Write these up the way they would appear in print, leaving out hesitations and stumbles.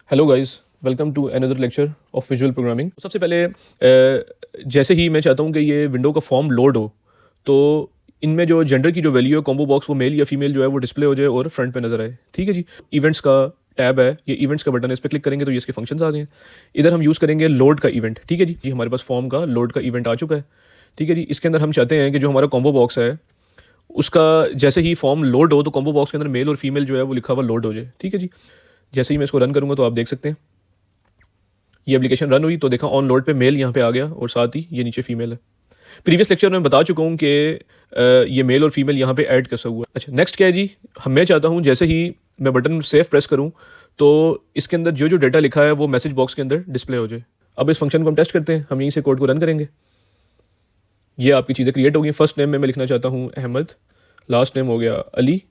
Hello guys, welcome to another lecture of visual programming. सबसे पहले जैसे ही मैं चाहता हूँ कि ये विंडो का फॉर्म लोड हो तो इनमें जो जेंडर की जो वैल्यू है कॉम्बो बॉक्स वो मेल या फीमेल जो है वो डिस्प्ले हो जाए और फ्रंट पे नजर आए। ठीक है जी। इवेंट्स का टैब है, ये इवेंट्स का बटन है, इस पर क्लिक करेंगे तो ये इसके फंक्शंस आ गए हैं। इधर हम यूज़ करेंगे लोड का इवेंट। ठीक है जी, हमारे पास फॉर्म का लोड का इवेंट आ चुका है। ठीक है जी, इसके अंदर हम चाहते हैं कि जो हमारा कॉम्बो बॉक्स है उसका जैसे ही फॉर्म लोड हो तो कॉम्बो बॉक्स के अंदर मेल और फीमेल जो है वो लिखा हुआ लोड हो जाए। ठीक है जी, जैसे ही मैं इसको रन करूँगा तो आप देख सकते हैं ये एप्लीकेशन रन हुई तो देखा ऑन लोड पे मेल यहाँ पे आ गया और साथ ही ये नीचे फीमेल है। प्रीवियस लेक्चर में बता चुका हूँ कि ये मेल और फीमेल यहाँ पे ऐड कैसा हुआ है। अच्छा, नेक्स्ट क्या है जी, मैं चाहता हूँ जैसे ही मैं बटन सेव प्रेस करूँ तो इसके अंदर जो जो डेटा लिखा है वो मैसेज बॉक्स के अंदर डिस्प्ले हो जाए। अब इस फंक्शन को हम टेस्ट करते हैं। हम यहीं से कोड को रन करेंगे। ये आपकी चीज़ें क्रिएट हो गई। फर्स्ट नेम में मैं लिखना चाहता हूँ अहमद, लास्ट नेम हो गया अली,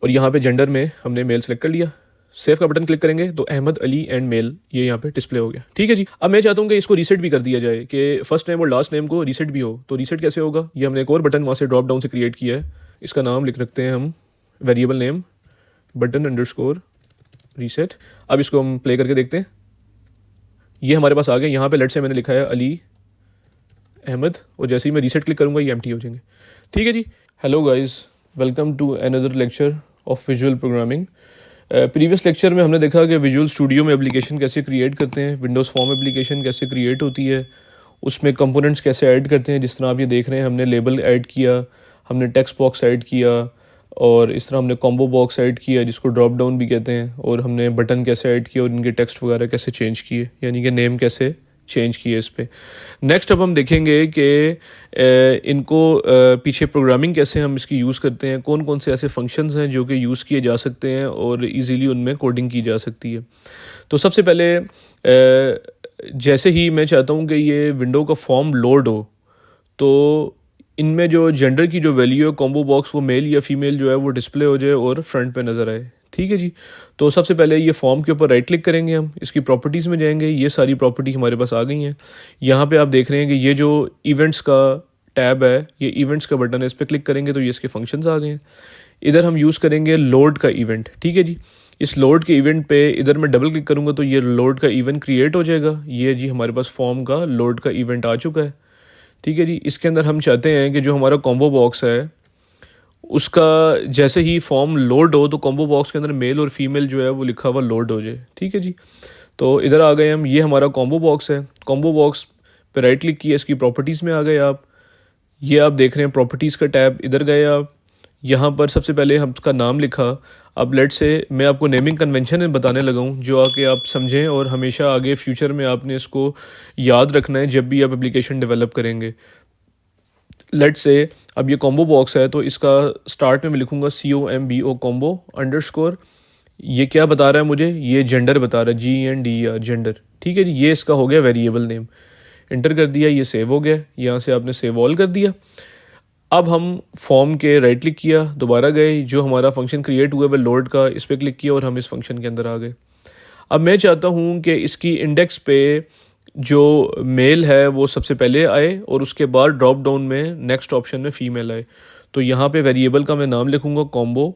और यहाँ पे जेंडर में हमने मेल सेलेक्ट कर लिया। सेव का बटन क्लिक करेंगे तो अहमद अली एंड मेल ये यहाँ पे डिस्प्ले हो गया। ठीक है जी। अब मैं चाहता हूँ कि इसको रीसेट भी कर दिया जाए कि फर्स्ट नेम और लास्ट नेम को रीसेट भी हो। तो रीसेट कैसे होगा, ये हमने एक और बटन वहाँ से ड्रॉप डाउन से क्रिएट किया है। इसका नाम लिख रखते हैं हम variable name button underscore reset. अब इसको हम प्ले करके देखते हैं। ये हमारे पास आ गया। यहाँ पे लेट से मैंने लिखा है अली अहमद, और जैसे ही मैं रीसेट क्लिक करूँगा ये एम्प्टी हो जाएंगे। ठीक है जी। Hello guys, welcome to another lecture of visual programming. Previous lecture में हमने देखा कि विजुअल स्टूडियो में एप्लीकेशन कैसे क्रिएट करते हैं, विंडोज़ फॉर्म एप्लीकेशन कैसे क्रिएट होती है, उसमें कंपोनेंट्स कैसे ऐड करते हैं। जिस तरह आप ये देख रहे हैं, हमने लेबल ऐड किया, हमने टेक्स्ट बॉक्स ऐड किया, और इस तरह हमने कॉम्बो बॉक्स ऐड किया जिसको ड्रॉप डाउन भी कहते हैं, और हमने बटन कैसे ऐड किए और इनके टेक्स्ट वगैरह कैसे चेंज किए, यानी कि नेम कैसे चेंज किए इस पर। नेक्स्ट अब हम देखेंगे कि इनको पीछे प्रोग्रामिंग कैसे हम इसकी यूज़ करते हैं, कौन कौन से ऐसे फंक्शंस हैं जो कि यूज़ किए जा सकते हैं और इजीली उनमें कोडिंग की जा सकती है। तो सबसे पहले जैसे ही मैं चाहता हूँ कि ये विंडो का फॉर्म लोड हो तो इनमें जो जेंडर की जो वैल्यू है कॉम्बो बॉक्स वो मेल या फीमेल जो है वो डिस्प्ले हो जाए और फ्रंट पे नज़र आए। ठीक है जी। तो सबसे पहले ये फॉर्म के ऊपर राइट क्लिक करेंगे, हम इसकी प्रॉपर्टीज़ में जाएंगे। ये सारी प्रॉपर्टी हमारे पास आ गई हैं। यहाँ पे आप देख रहे हैं कि ये जो इवेंट्स का टैब है, ये इवेंट्स का बटन है, इस पर क्लिक करेंगे तो ये इसके फंक्शंस आ गए हैं। इधर हम यूज़ करेंगे लोड का इवेंट। ठीक है जी। इस लोड के इवेंट पे इधर मैं डबल क्लिक करूँगा तो ये लोड का इवेंट क्रिएट हो जाएगा। ये जी हमारे पास फॉर्म का लोड का इवेंट आ चुका है। ठीक है जी। इसके अंदर हम चाहते हैं कि जो हमारा कॉम्बो बॉक्स है उसका जैसे ही फॉर्म लोड हो तो कॉम्बो बॉक्स के अंदर मेल और फीमेल जो है वो लिखा हुआ लोड हो जाए। ठीक है जी। तो इधर आ गए हम। ये हमारा कॉम्बो बॉक्स है। कॉम्बो बॉक्स पे राइट क्लिक किया, इसकी प्रॉपर्टीज़ में आ गए आप। ये आप देख रहे हैं प्रॉपर्टीज़ का टैब। इधर गए आप, यहाँ पर सबसे पहले हम उसका नाम लिखा। अब लेट से मैं आपको नेमिंग कन्वेंशन बताने लगा हूँ जो आके आप समझें और हमेशा आगे फ्यूचर में आपने इसको याद रखना है जब भी आप एप्लीकेशन डेवलप करेंगे। लेट से अब ये कॉम्बो बॉक्स है तो इसका स्टार्ट में मैं लिखूँगा COMBO कॉम्बो अंडरस्कोर। ये क्या बता रहा है मुझे, ये जेंडर बता रहा है, GENDER जेंडर। ठीक है जी। ये इसका हो गया वेरिएबल नेम। इंटर कर दिया, ये सेव हो गया। यहाँ से आपने सेव ऑल कर दिया। अब हम फॉर्म के राइट क्लिक किया, दोबारा गए, जो हमारा फंक्शन क्रिएट हुआ है लोड का, इस पर क्लिक किया और हम इस फंक्शन के अंदर आ गए। अब मैं चाहता हूँ कि इसकी इंडेक्स पे जो मेल है वो सबसे पहले आए और उसके बाद ड्रॉप डाउन में नेक्स्ट ऑप्शन में फीमेल आए। तो यहाँ पे वेरिएबल का मैं नाम लिखूँगा कॉम्बो,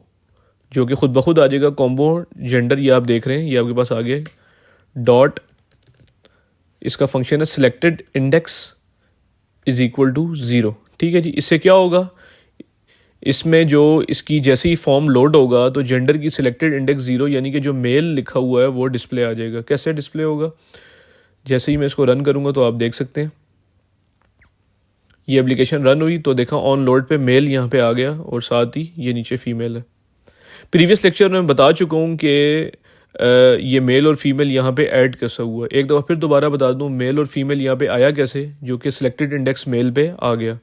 जो कि खुद ब खुद आ जाएगा कॉम्बो जेंडर। ये आप देख रहे हैं, ये आपके पास आ गया। डॉट इसका फंक्शन है selected index is equal to 0। ठीक है जी। इससे क्या होगा, इसमें जो इसकी जैसे ही फॉर्म लोड होगा तो जेंडर की सिलेक्टेड इंडेक्स 0 यानी कि जो मेल लिखा हुआ है वो डिस्प्ले आ जाएगा। कैसे डिस्प्ले होगा, जैसे ही मैं इसको रन करूँगा तो आप देख सकते हैं ये एप्लीकेशन रन हुई तो देखा ऑन लोड पे मेल यहाँ पे आ गया और साथ ही ये नीचे फीमेल है। प्रीवियस लेक्चर में बता चुका हूँ कि ये मेल और फीमेल यहाँ पे ऐड कैसा हुआ। एक दफ़ा फिर दोबारा बता दूँ, मेल और फीमेल यहाँ पे आया कैसे, जो कि सिलेक्टेड इंडेक्स मेल पे आ गया।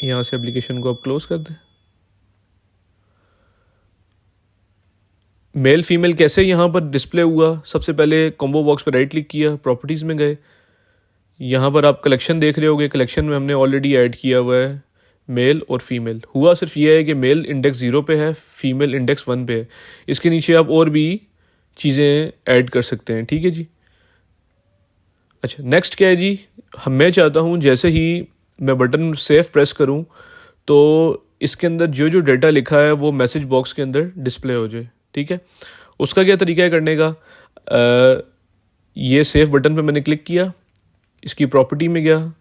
यहाँ से एप्लीकेशन को आप क्लोज कर दें। मेल फीमेल कैसे यहाँ पर डिस्प्ले हुआ, सबसे पहले कॉम्बो बॉक्स पर राइट क्लिक किया, प्रॉपर्टीज़ में गए। यहाँ पर आप कलेक्शन देख रहे होगे, कलेक्शन में हमने ऑलरेडी ऐड किया हुआ है मेल और फीमेल। हुआ सिर्फ ये है कि मेल इंडेक्स 0 पे है, फीमेल इंडेक्स 1 पे है। इसके नीचे आप और भी चीज़ें ऐड कर सकते हैं। ठीक है जी। अच्छा, नेक्स्ट क्या है जी, मैं चाहता हूँ जैसे ही मैं बटन सेव प्रेस करूँ तो इसके अंदर जो जो डाटा लिखा है वो मैसेज बॉक्स के अंदर डिस्प्ले हो जाए। ठीक है, उसका क्या तरीका है करने का? ये सेव बटन पे मैंने क्लिक किया, इसकी प्रॉपर्टी में गया।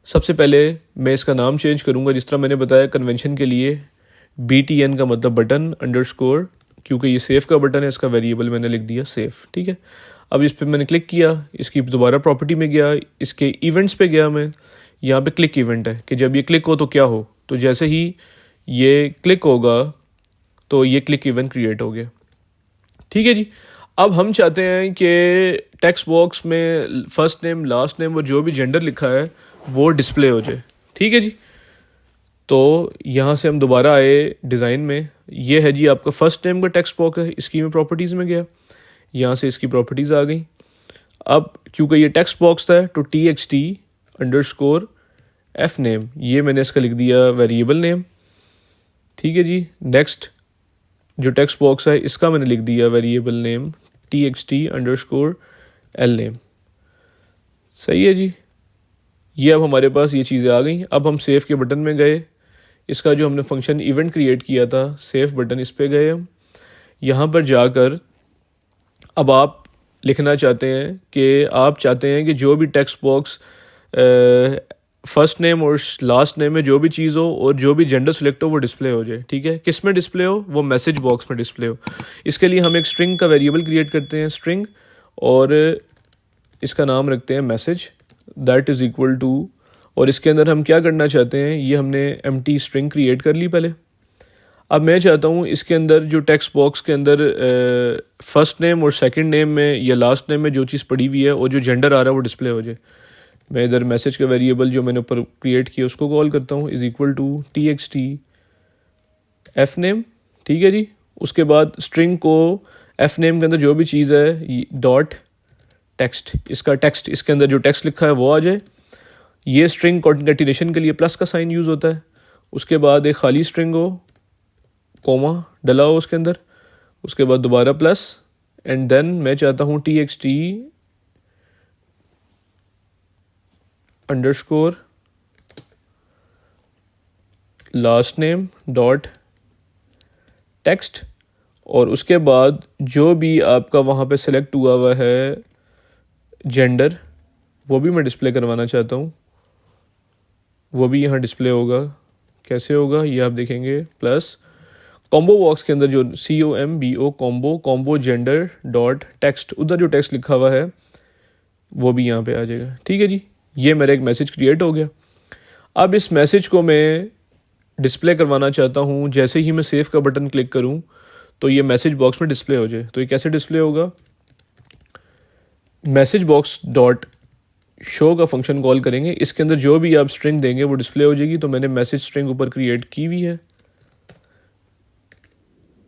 सबसे पहले मैं इसका नाम चेंज करूँगा, जिस तरह मैंने बताया कन्वेंशन के लिए BTN का मतलब बटन अंडरस्कोर, क्योंकि ये सेव का बटन है, इसका वेरिएबल मैंने लिख दिया सेव। ठीक है, अब इस पर मैंने क्लिक किया, इसकी दोबारा प्रॉपर्टी में गया, इसके इवेंट्स पे गया मैं। यहाँ पे क्लिक इवेंट है कि जब ये क्लिक हो तो क्या हो, तो जैसे ही ये क्लिक होगा तो ये क्लिक इवेंट क्रिएट हो गया। ठीक है जी, अब हम चाहते हैं कि टेक्स्ट बॉक्स में फर्स्ट नेम लास्ट नेम वो जो भी जेंडर लिखा है वो डिस्प्ले हो जाए। ठीक है जी, तो यहाँ से हम दोबारा आए डिज़ाइन में। ये है जी आपका फर्स्ट नेम का टेक्स्ट बॉक्स है, इसकी मैं प्रॉपर्टीज़ में गया, यहाँ से इसकी प्रॉपर्टीज़ आ गई। अब क्योंकि ये टेक्स्ट बॉक्स था तो TXT_F नेम, ये मैंने इसका लिख दिया वेरिएबल नेम। ठीक है जी, नेक्स्ट जो टेक्स्ट बॉक्स है इसका मैंने लिख दिया वेरिएबल नेम TXT_L नेम। सही है जी, ये अब हमारे पास ये चीज़ें आ गई। अब हम सेव के बटन में गए, इसका जो हमने फंक्शन इवेंट क्रिएट किया था सेव बटन, इस पे गए हम। यहाँ पर जाकर अब आप लिखना चाहते हैं कि आप चाहते हैं कि जो भी टेक्स्ट बॉक्स फर्स्ट नेम और लास्ट नेम में जो भी चीज़ हो और जो भी जेंडर सिलेक्ट हो वो डिस्प्ले हो जाए। ठीक है, किस में डिस्प्ले हो? वो मैसेज बॉक्स में डिस्प्ले हो। इसके लिए हम एक स्ट्रिंग का वेरिएबल क्रिएट करते हैं, स्ट्रिंग, और इसका नाम रखते हैं message, that is equal to, और इसके अंदर हम क्या करना चाहते हैं, ये हमने एम्प्टी स्ट्रिंग क्रिएट कर ली पहले। अब मैं चाहता हूँ इसके अंदर जो टेक्स्ट बॉक्स के अंदर फर्स्ट नेम और सेकंड नेम में या लास्ट नेम में जो चीज़ पड़ी हुई है और जो जेंडर आ रहा है वो डिस्प्ले हो जाए। मैं इधर मैसेज का वेरिएबल जो मैंने ऊपर क्रिएट किया उसको कॉल करता हूँ, is equal to TXT_F name. ठीक है जी, उसके बाद स्ट्रिंग को F नेम के अंदर जो भी चीज़ है डॉट टेक्स्ट, इसका टेक्स्ट, इसके अंदर जो टेक्स्ट लिखा है वो आ जाए। ये स्ट्रिंग कॉन्केटिनेशन के लिए प्लस का साइन यूज़ होता है। उसके बाद एक खाली स्ट्रिंग हो, कोमा डला हो उसके अंदर, उसके बाद दोबारा प्लस, एंड देन मैं चाहता हूँ TXT_ last name dot text, और उसके बाद जो भी आपका वहाँ पे सिलेक्ट हुआ है जेंडर वो भी मैं डिस्प्ले करवाना चाहता हूँ, वो भी यहाँ डिस्प्ले होगा। कैसे होगा ये आप देखेंगे, प्लस कॉम्बो बॉक्स के अंदर जो COMBO combo gender dot text, उधर जो टेक्स्ट लिखा हुआ है वो भी यहाँ पे आ जाएगा। ठीक है जी, ये मेरा एक मैसेज क्रिएट हो गया। अब इस मैसेज को मैं डिस्प्ले करवाना चाहता हूँ, जैसे ही मैं सेव का बटन क्लिक करूँ तो ये मैसेज बॉक्स में डिस्प्ले हो जाए। तो ये कैसे डिस्प्ले होगा? मैसेज बॉक्स डॉट शो का फंक्शन कॉल करेंगे, इसके अंदर जो भी आप स्ट्रिंग देंगे वो डिस्प्ले हो जाएगी। तो मैंने मैसेज स्ट्रिंग ऊपर क्रिएट की हुई है,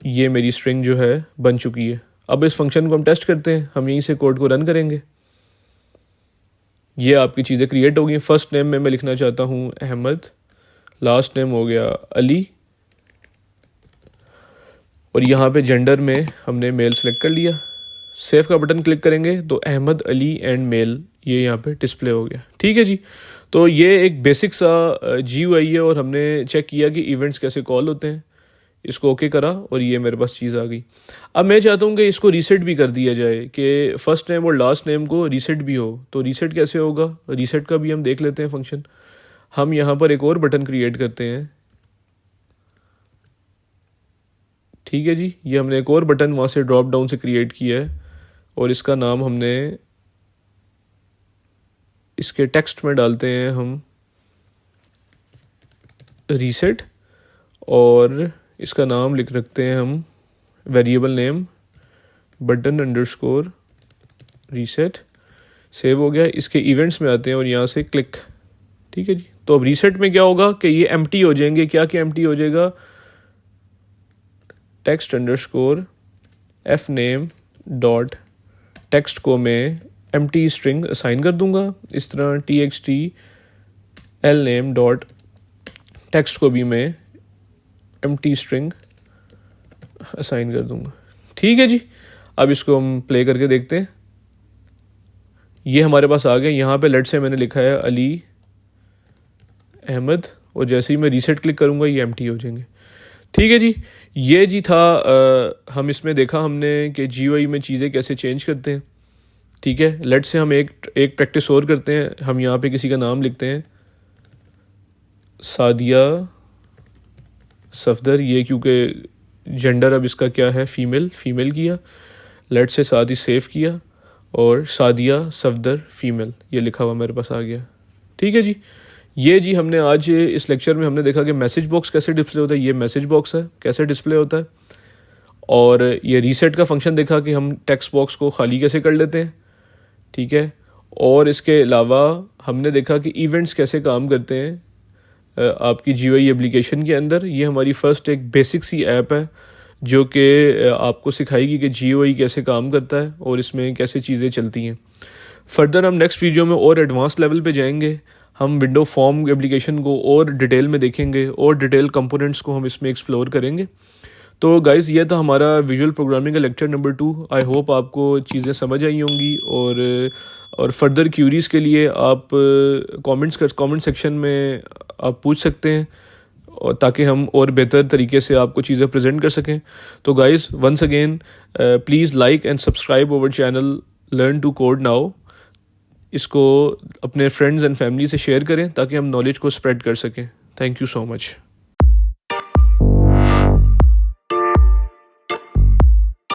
ये मेरी स्ट्रिंग जो है बन चुकी है। अब इस फंक्शन को हम टेस्ट करते हैं, हम यहीं से कोड को रन करेंगे। ये आपकी चीज़ें क्रिएट हो गई। फर्स्ट नेम में मैं लिखना चाहता हूँ अहमद, लास्ट नेम हो गया अली, और यहाँ पे जेंडर में हमने मेल सेलेक्ट कर लिया। सेव का बटन क्लिक करेंगे तो अहमद अली एंड मेल ये यहाँ पे डिस्प्ले हो गया। ठीक है जी, तो ये एक बेसिक सा GUI है, और हमने चेक किया कि इवेंट्स कैसे कॉल होते हैं। इसको ओके करा और ये मेरे पास चीज़ आ गई। अब मैं चाहता हूँ कि इसको रीसेट भी कर दिया जाए, कि फर्स्ट नेम और लास्ट नेम को रीसेट भी हो। तो रीसेट कैसे होगा? रीसेट का भी हम देख लेते हैं फंक्शन। हम यहाँ पर एक और बटन क्रिएट करते हैं। ठीक है जी, ये हमने एक और बटन वहाँ से ड्रॉप डाउन से क्रिएट किया है, और इसका नाम हमने इसके टेक्स्ट में डालते हैं हम रीसेट, और इसका नाम लिख रखते हैं हम variable name button underscore reset. Save हो गया। इसके इवेंट्स में आते हैं और यहाँ से क्लिक। ठीक है जी, तो अब रीसेट में क्या होगा कि ये एम्प्टी हो जाएंगे। क्या क्या एम्प्टी हो जाएगा? Text underscore F name dot text को मैं एम्प्टी स्ट्रिंग असाइन कर दूंगा। इस तरह TXT_L नेम डॉट टेक्स्ट को भी मैं एम्प्टी स्ट्रिंग असाइन कर दूंगा। ठीक है जी, अब इसको हम प्ले करके देखते हैं। ये हमारे पास आ गया। यहाँ पे लेट से मैंने लिखा है अली अहमद, और जैसे ही मैं रीसेट क्लिक करूँगा ये एम्प्टी हो जाएंगे। ठीक है जी, ये जी था हम इसमें देखा हमने कि GUI में चीज़ें कैसे चेंज करते हैं। ठीक है, लेट से हम एक प्रैक्टिस और करते हैं। हम यहाँ पे किसी का नाम लिखते हैं सादिया सफदर, ये क्योंकि जेंडर अब इसका क्या है, फीमेल किया। लेट से साथ ही सेव किया और सादिया सफदर फीमेल ये लिखा हुआ मेरे पास आ गया। ठीक है जी, ये जी हमने आज इस लेक्चर में हमने देखा कि मैसेज बॉक्स कैसे डिस्प्ले होता है। ये मैसेज बॉक्स है, कैसे डिस्प्ले होता है। और ये रीसेट का फंक्शन देखा कि हम टेक्स्ट बॉक्स को खाली कैसे कर लेते हैं। ठीक है, और इसके अलावा हमने देखा कि इवेंट्स कैसे काम करते हैं आपकी GUI एप्लीकेशन के अंदर। ये हमारी फर्स्ट एक बेसिक सी ऐप है जो कि आपको सिखाएगी कि GUI कैसे काम करता है और इसमें कैसे चीज़ें चलती हैं। फर्दर हम नेक्स्ट वीडियो में और एडवांस लेवल पे जाएंगे। हम विंडो फॉर्म एप्लीकेशन को और डिटेल में देखेंगे और डिटेल कंपोनेंट्स को हम इसमें एक्सप्लोर करेंगे। तो गाइज़ ये था हमारा विजुअल प्रोग्रामिंग का लेक्चर नंबर 2। आई होप आपको चीज़ें समझ आई होंगी और फर्दर क्यूरीज़ के लिए आप कमेंट सेक्शन में आप पूछ सकते हैं और ताकि हम और बेहतर तरीके से आपको चीज़ें प्रेजेंट कर सकें। तो guys once again please like and subscribe our channel learn to code now. इसको अपने फ्रेंड्स एंड फैमिली से शेयर करें ताकि हम नॉलेज को स्प्रेड कर सकें। Thank you so much.